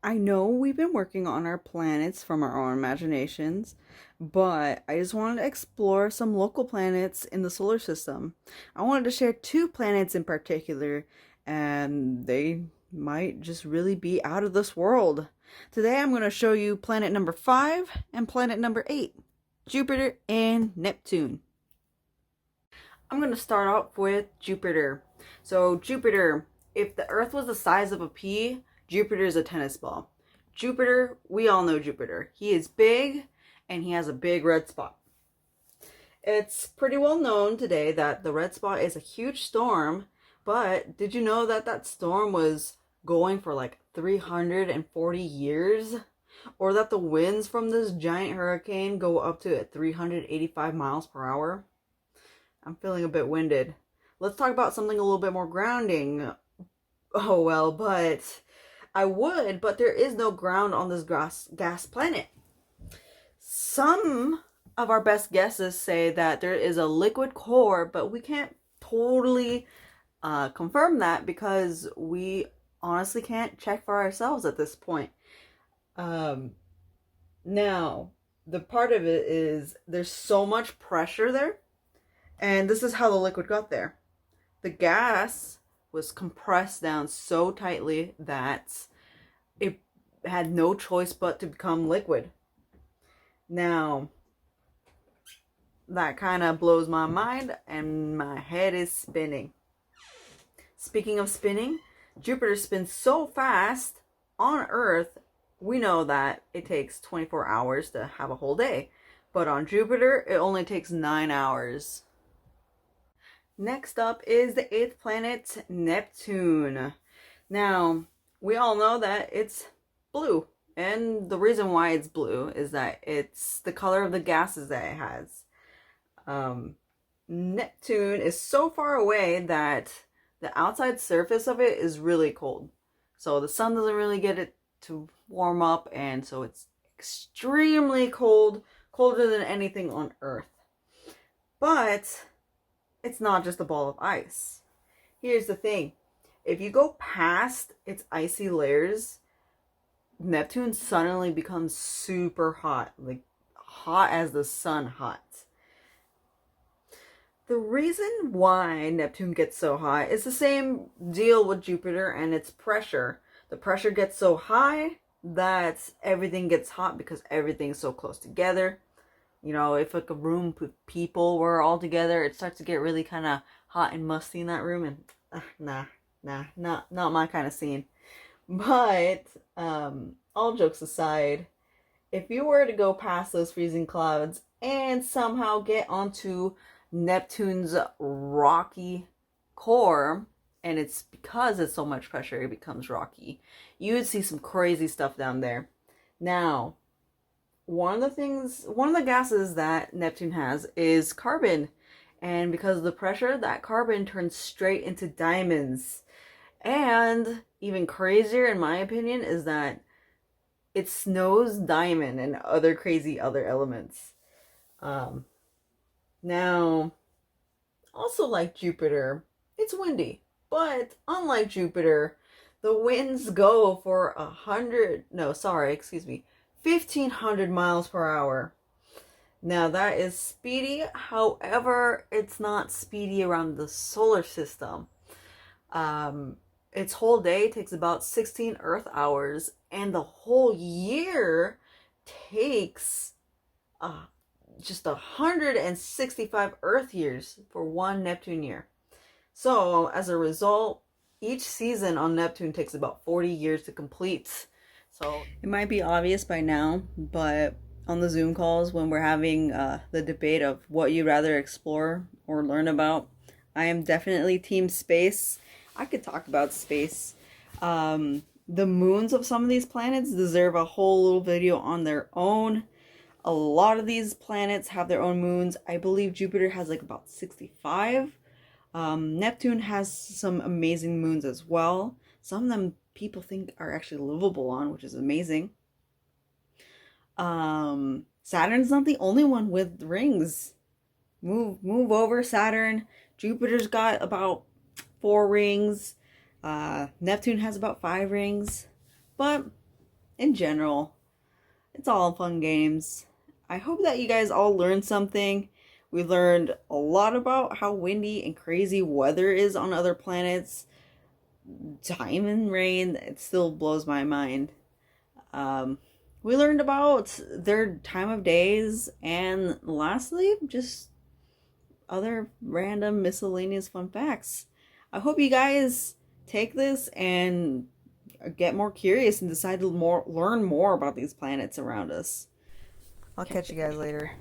I know we've been working on our planets from our own imaginations, but I just wanted to explore some local planets in the solar system. I wanted to share two planets in particular, and they might just really be out of this world. Today I'm going to show you planet number 5 and planet number 8, Jupiter and Neptune. I'm going to start off with Jupiter. So, Jupiter, if the Earth was the size of a pea, Jupiter is a tennis ball. Jupiter, we all know Jupiter. He is big and he has a big red spot. It's pretty well known today that the red spot is a huge storm, but did you know that that storm was going for like 340 years? Or that the winds from this giant hurricane go up to 385 miles per hour? I'm feeling a bit winded. Let's talk about something a little bit more grounding. Oh well, but I would, but there is no ground on this gas planet. Some of our best guesses say that there is a liquid core, but we can't totally confirm that because we honestly can't check for ourselves at this point. Now, the part of it is there's so much pressure there, and this is how the liquid got there. The gas was compressed down so tightly that it had no choice but to become liquid. Now, that kind of blows my mind and my head is spinning. Speaking of spinning, Jupiter spins so fast on Earth, we know that it takes 24 hours to have a whole day. But on Jupiter, it only takes 9 hours. Next up is the 8th planet, Neptune. Now, we all know that it's blue. And the reason why it's blue is that it's the color of the gases that it has. Neptune is so far away that the outside surface of it is really cold. So the sun doesn't really get it to warm up, and so it's extremely cold, colder than anything on Earth. But it's not just a ball of ice. Here's the thing. If you go past its icy layers, Neptune suddenly becomes super hot. Like hot as the sun hot. The reason why Neptune gets so hot is the same deal with Jupiter and its pressure. The pressure gets so high that everything gets hot because everything's so close together. You know, if like a room with people were all together, it starts to get really kind of hot and musty in that room, and not my kind of scene. But all jokes aside, if you were to go past those freezing clouds and somehow get onto Neptune's rocky core, and it's because it's so much pressure it becomes rocky, you would see some crazy stuff down there. Now, one of the gases that Neptune has is carbon. And because of the pressure, that carbon turns straight into diamonds. And even crazier, in my opinion, is that it snows diamond and other crazy other elements. Now, also like Jupiter, it's windy. But unlike Jupiter, the winds go for 1,500 miles per hour. Now that is speedy, however, it's not speedy around the solar system. Its whole day takes about 16 Earth hours, and the whole year takes just 165 Earth years for one Neptune year. So, as a result, each season on Neptune takes about 40 years to complete. So, it might be obvious by now, but on the Zoom calls when we're having the debate of what you'd rather explore or learn about, I am definitely team space. I could talk about space. The moons of some of these planets deserve a whole little video on their own. A lot of these planets have their own moons. I believe Jupiter has like about 65. Neptune has some amazing moons as well. Some of them people think are actually livable on, which is amazing. Saturn's not the only one with rings. Move over, Saturn. Jupiter's got about 4 rings. Neptune has about 5 rings. But in general. It's all fun games. I hope that you guys all learned something. We learned a lot about how windy and crazy weather is on other planets. Time and rain, it still blows my mind. Um, we learned about their time of days, and lastly, just other random miscellaneous fun facts. I hope you guys take this and get more curious and decide to learn more about these planets around us. I'll catch you guys later.